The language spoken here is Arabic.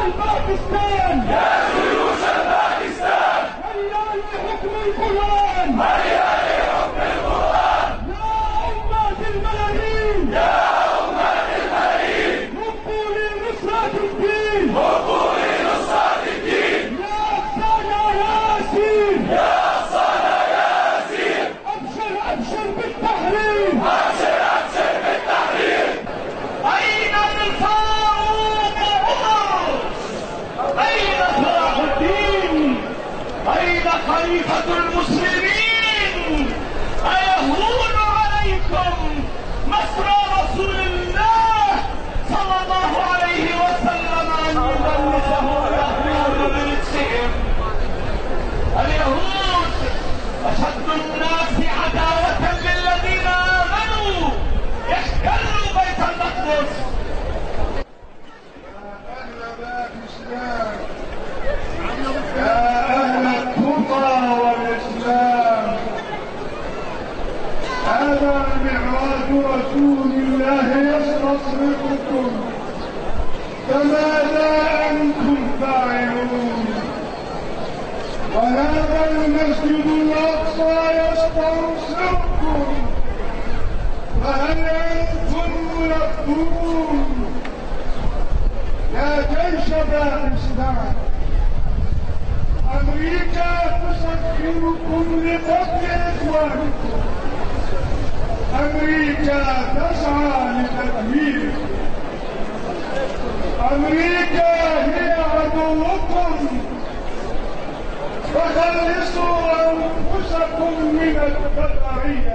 الباكستان يا جيوش الباكستان هيا لحكم القرآن هيا لحكم القرآن يا أمة الملايين يا أمة الملايين هبوا لنصرة الدين هبوا لنصرة الدين يا أقصانا ياسين يا أقصانا ياسين أبشر أبشر بالتحرير أبشر أبشر بالتحرير أين الفاروق عمر أين صلاح الدين أين خليفة المسلمين أيهون عليكم مسرى رسول الله صلى الله عليه وسلم أن يدنسه اليهود برجسهم اليهود أشد الناس عداوة للذين آمنوا احتلوا بيت المقدس يا أهل التقى والإسلام هذا معراج رسول الله يستصرخكم فماذا أنتم فاعلون وهذا المسجد الأقصى يستنصركم فهل أنتم ملبون يا جيش باكستان أمريكا تسخركم لقتل إخوانكم أمريكا تسعى لتدميركم أمريكا هي عدوكم فخلصوا أنفسكم من البشرية